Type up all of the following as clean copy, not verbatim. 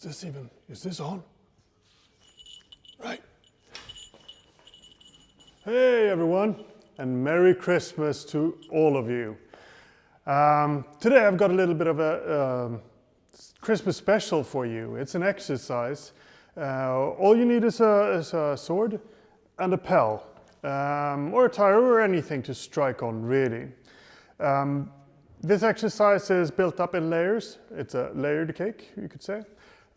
is this on? Right. Hey everyone, and Merry Christmas to all of you. Today I've got a little bit of a Christmas special for you. It's an exercise. All you need is a sword and a pel, or a tire or anything to strike on, really. This exercise is built up in layers. It's a layered cake, you could say.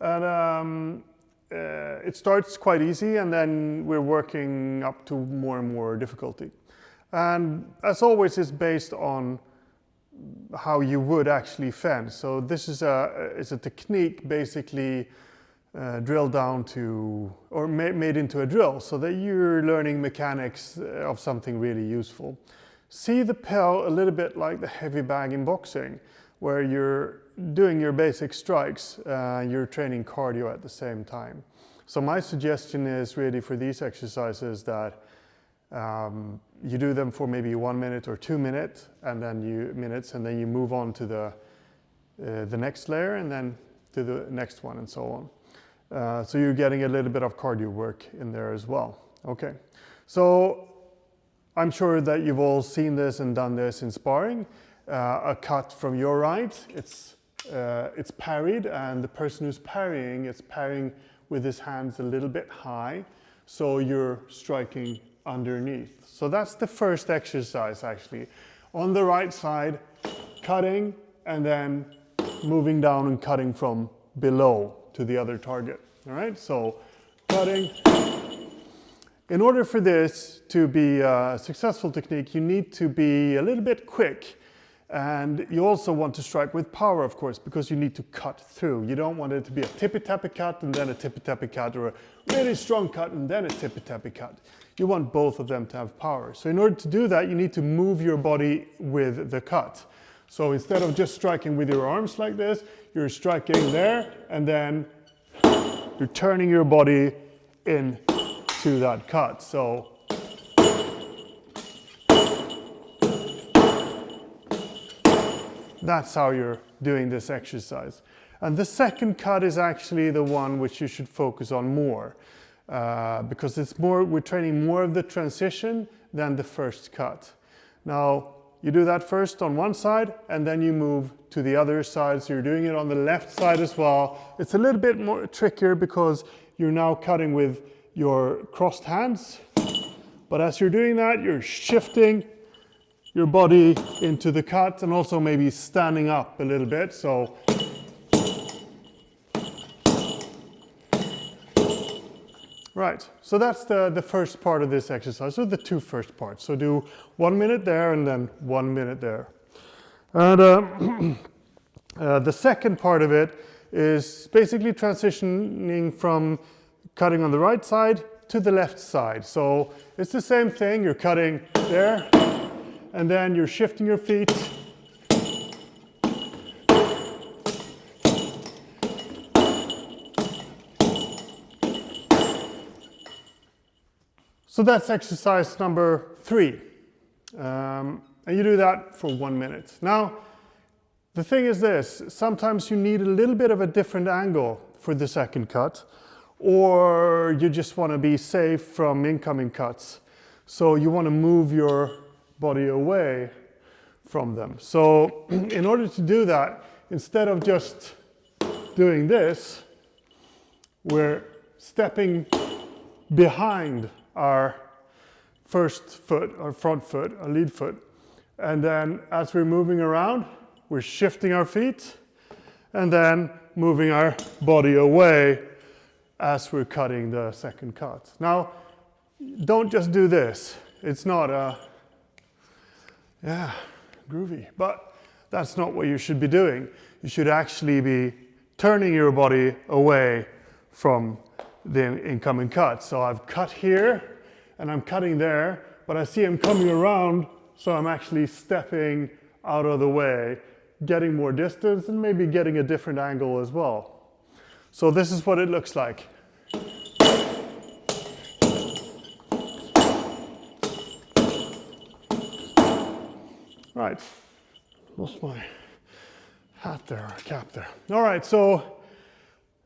And it starts quite easy, and then we're working up to more and more difficulty. And as always, it's based on how you would actually fence. So this is a technique basically drilled down to, or made into a drill, so that you're learning mechanics of something really useful. See the pel a little bit like the heavy bag in boxing, where you're doing your basic strikes, you're training cardio at the same time. So my suggestion is really for these exercises that you do them for maybe 1 minute or 2 minutes, and then you move on to the next layer, and then to the next one, and so on. So you're getting a little bit of cardio work in there as well. Okay, so I'm sure that you've all seen this and done this in sparring. A cut from your right, it's parried, and the person who's parrying is parrying with his hands a little bit high, so you're striking underneath. So that's the first exercise, actually. On the right side, cutting, and then moving down and cutting from below to the other target. All right, so cutting. In order for this to be a successful technique, you need to be a little bit quick. And you also want to strike with power, of course, because you need to cut through. You don't want it to be a tippy-tappy cut and then a tippy-tappy cut, or a really strong cut and then a tippy-tappy cut. You want both of them to have power. So in order to do that, you need to move your body with the cut. So instead of just striking with your arms like this, you're striking there, and then you're turning your body into that cut. So that's how you're doing this exercise. And the second cut is actually the one which you should focus on more, because we're training more of the transition than the first cut. Now, you do that first on one side, and then you move to the other side. So you're doing it on the left side as well. It's a little bit more trickier because you're now cutting with your crossed hands. But as you're doing that, you're shifting your body into the cut, and also maybe standing up a little bit. So right, so that's the first part of this exercise, so the two first parts. So do 1 minute there and then 1 minute there. And the second part of it is basically transitioning from cutting on the right side to the left side. So it's the same thing, you're cutting there, and then you're shifting your feet. So that's exercise number 3. And you do that for 1 minute. Now, the thing is this, sometimes you need a little bit of a different angle for the second cut, or you just want to be safe from incoming cuts. So you want to move your body away from them. So in order to do that, instead of just doing this, we're stepping behind our first foot, our front foot, our lead foot. And then as we're moving around, we're shifting our feet and then moving our body away as we're cutting the second cut. Now, don't just do this. It's not groovy, but that's not what you should be doing. You should actually be turning your body away from the incoming cut. So I've cut here and I'm cutting there, but I see I'm coming around, so I'm actually stepping out of the way, getting more distance and maybe getting a different angle as well. So this is what it looks like. Right, lost my hat there, or cap there. All right, so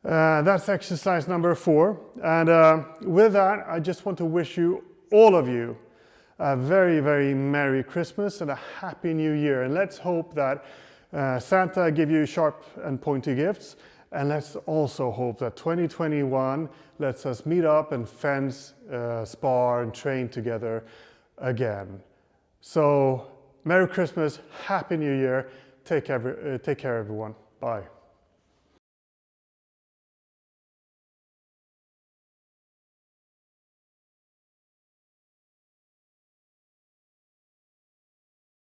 That's exercise number 4. And with that, I just want to wish you, all of you, a very, very Merry Christmas and a Happy New Year. And let's hope that Santa give you sharp and pointy gifts. And let's also hope that 2021 lets us meet up and fence, spar and train together again. So Merry Christmas, Happy New Year. Take care everyone. Bye.